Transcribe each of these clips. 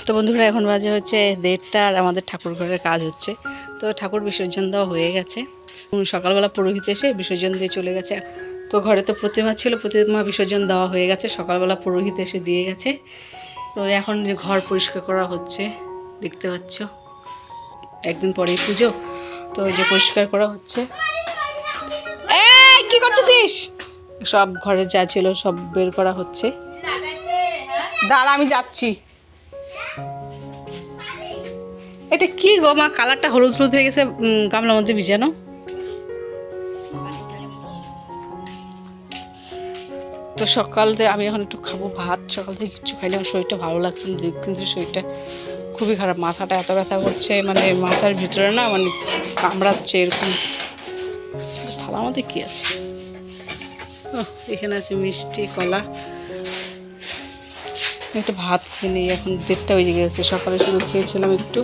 তো বন্ধুরা এখন বাজে হচ্ছে 1:30টা আর আমাদের ঠাকুর ঘরের কাজ হচ্ছে। তো ঠাকুর বিসর্জন দেওয়া হয়ে গেছে। সকালবেলা পুরোহিত এসে বিসর্জন দিয়ে চলে গেছে। তো ঘরে তো প্রতিমা ছিল, প্রতিমা বিসর্জন দেওয়া হয়ে গেছে, সকালবেলা পুরোহিত এসে দিয়ে গেছে। তো এখন যে ঘর পরিষ্কার করা হচ্ছে দেখতে পাচ্ছ, একদিন পরেই পুজো, তো ওই যে পরিষ্কার করা হচ্ছে। এই কি করতেছিস? সব ঘরে যা ছিল সব বের করা হচ্ছে। দাঁড়া আমি যাচ্ছি। এটা কি গো মা, কালারটা হলুদ হলুদ হয়ে গেছে গামলার মধ্যে ভিজানো। তো সকাল থেকে আমি এখন একটু খাবো ভাত, সকাল থেকে কিচ্ছু খাইনি, আমার শরীরটা ভালো লাগছে না, কিন্তু শরীরটা খুবই খারাপ, মাথাটা এত ব্যথা করছে, মানে মাথার ভিতরে না মানে কামড়াচ্ছে এরকম। থালার মধ্যে কি আছে? এখানে আছে মিষ্টি কলা। একটু ভাত খেয়ে নিই, এখন 1:30টা বেজে গেছে। সকালে শুধু খেয়েছিলাম একটু,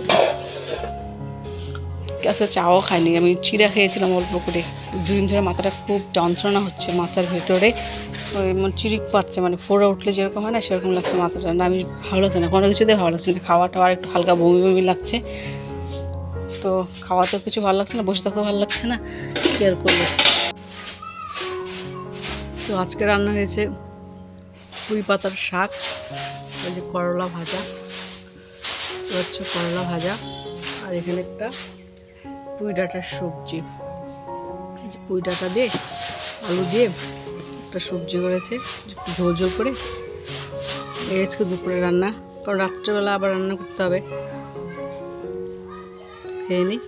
আচ্ছা চাও খাইনি, আমি চিড়া খেয়েছিলাম অল্প করে। 2 দিন ধরে মাথাটা খুব যন্ত্রণা হচ্ছে, মাথার ভেতরে ওই চিরিক পাচ্ছে, মানে ফোড়া উঠলে যেরকম হয় না সেরকম লাগছে মাথাটা। না আমি ভালো লাগছে না, কোনো কিছুতে ভালো লাগছে না, খাওয়াটা আর একটু হালকা বমি বমি লাগছে। তো খাওয়াতেও কিছু ভালো লাগছে না, বসে থাকতেও ভালো লাগছে না, কি আর করবো। তো আজকে রান্না হয়েছে পুঁই পাতার শাক, ওই যে করলা ভাজা, হচ্ছে করলা ভাজা, আর এখানে একটা পুঁই ডাঁটার সবজি, এই যে পুঁই ডাঁটা দিয়ে আলু দিয়ে একটা সবজি করেছে ঝোল ঝোল করে। এই আজকে দুপুরে রান্না, কারণ রাত্রেবেলা আবার রান্না করতে হবে। খেয়ে নিই।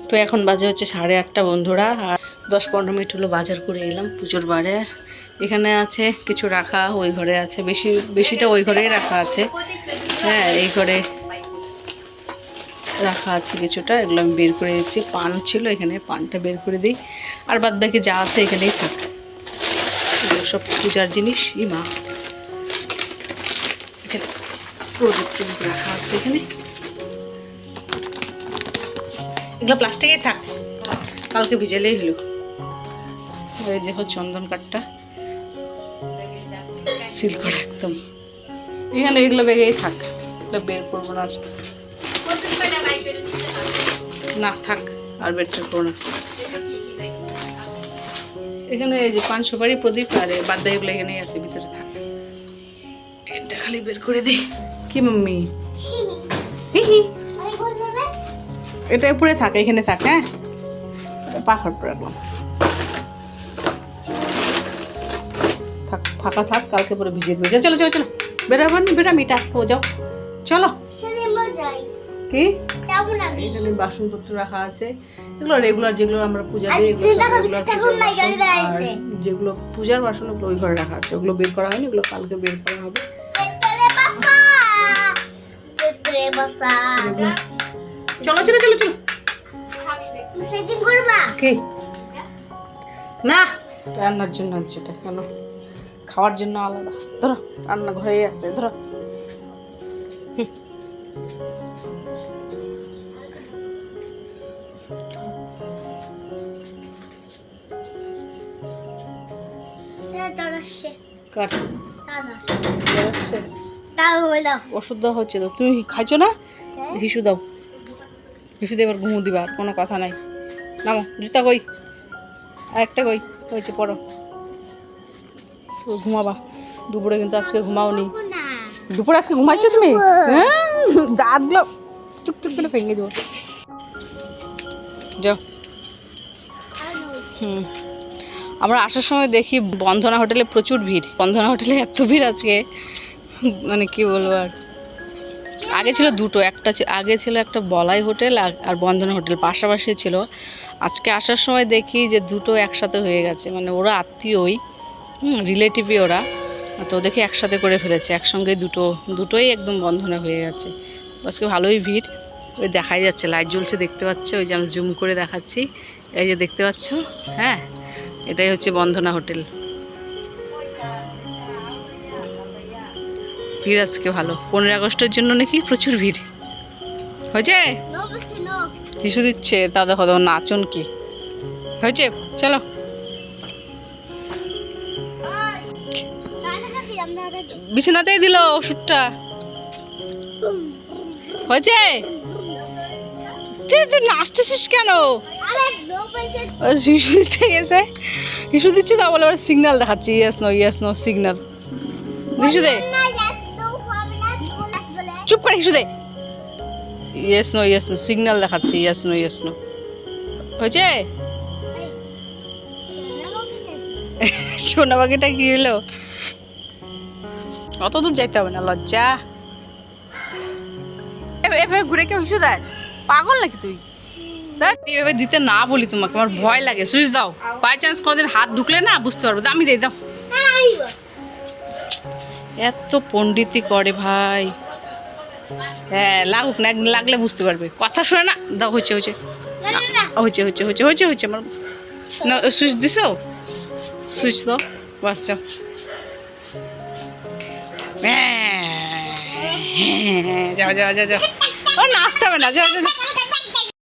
তো এখন বাজে হচ্ছে 8:30 বন্ধুরা, আর 10-15 মিনিট হলো বাজার করে এলাম পুজোর বারে। এখানে আছে কিছু রাখা, ওই ঘরে আছে বেশিটা ওই ঘরেই রাখা আছে। হ্যাঁ এই ঘরে রাখা আছে কিছুটা, এগুলো আমি বের করে দিচ্ছি। পান ছিল এখানে, পানটা বের করে দিই, আর বাদ বাকি যা আছে এখানেই থাক। এগুলো সব পূজার জিনিস। মা এখানে প্রদীপ রাখা আছে, এখানে এগুলো প্লাস্টিকেই থাক, কালকে ভিজালেই হলো। এই যে চন্দন কাঠটা সিল করা একদম, এখানে এগুলো বেগেই থাক, এগুলো বের করবো না, না থাক আর বের করবো না। এখানে এই যে পান সুপারি প্রদীপ আর বাদ বাকি এগুলো এখানেই আছে, ভিতরে থাক, এটা খালি বের করে দিই। কি মাম্মি? এটা উপরে থাক, এখানে থাক। হ্যাঁ পাখড় পরে রাখলাম, থাক ফাঁকা থাক, কালকে পরে ভিজে দেবে। চলো চলো চলো, বেরোবার নি, বেরো মিটা ও যাও, চলো। কি এখানে বাসনপত্র রাখা আছে, এগুলো রেগুলার যেগুলো আমরা পূজা দিই, যেগুলো পূজার বাসন ওগুলো ওই ঘরে রাখা আছে, ওগুলো বের করা হয়নি, ওগুলো কালকে বের করা হবে। চলো চলো চলো চলো। কি না রান্নার জন্য আছে এটা, কেন খাওয়ার জন্য আলাদা? ধরো রান্না ঘরেই আছে, ধরো। ওষুধ দেওয়া হচ্ছে তো, তুমি খাইছো না? হিসু দাও, হিসু দিয়ে এবার ঘুমো দিবা, আর কোনো কথা নাই। নামো, জুতা কই, আর একটা কই হয়েছে, পড়ো, ঘুমাবা। দুপুরে কিন্তু আজকে ঘুমাওনি, দুপুরে আজকে ঘুমাইছো তুমি? হ্যাঁ দাঁতগুলো টুকটুক করে ভেঙে যাবো, যাও। আমরা আসার সময় দেখি বন্ধনা হোটেলে প্রচুর ভিড়, বন্ধনা হোটেলে এত ভিড় আজকে মানে কি বলবো। আর আগে ছিল দুটো, একটা আগে ছিল একটা বলাই হোটেল আর বন্ধনা হোটেল পাশাপাশি ছিল। আজকে আসার সময় দেখি যে দুটো একসাথে হয়ে গেছে, মানে ওরা আত্মীয়ই, রিলেটিভই ওরা, তো দেখি একসাথে করে ফেলেছে, একসঙ্গে দুটোই একদম বন্ধনা হয়ে গেছে। আজকে ভালোই ভিড়, ওই দেখাই যাচ্ছে লাইট জ্বলছে দেখতে পাচ্ছ, ওই যে আমি জুম করে দেখাচ্ছি, এই যে দেখতে পাচ্ছ। হ্যাঁ এটাই হচ্ছে বন্ধনা হোটেল। ভিড় আজকে ভালো, 15 আগস্টের জন্য নাকি প্রচুর ভিড় হয়েছে। হিসু দিচ্ছে তা দেখো, দেখো নাচন কি হয়েছে। চলো বিছানাতেই দিল ওষুধটা, হয়েছে। তুই নাচতেছিস কেন? শিশু দিতে গেছে, শিশু দিচ্ছে তা বলে সিগন্যাল দেখাচ্ছি, ইয়েস নো সিগন্যাল। শিশু দে, চুপ করে শিশু দে, ইয়েস নো সিগন্যাল দেখাচ্ছি, ইয়েস নো হয়েছে। সোনা পাখিটা কি হলো? অত দূর যাইতে হবে না, লজ্জা। এভাবে ঘুরে কেউ হিসু দেয়? পাগল নাকি তুই? এভাবে দিতে না বলি তোমাকে, আমার ভয় লাগে। সুইচ দাও, বাই চান্স কোনোদিন হাত ঢুকলে না বুঝতে পারবো। আমি দেই দাও। এত পণ্ডিতি করে ভাই। হ্যাঁ লাগুক না, একদিন লাগলে বুঝতে পারবে। কথা শুনে না। দাও, হয়েছে আমার না। সুইচ দিছ? সুইচ দাও, বাস যাও। যাও ও নাচতে হবে না, যাও।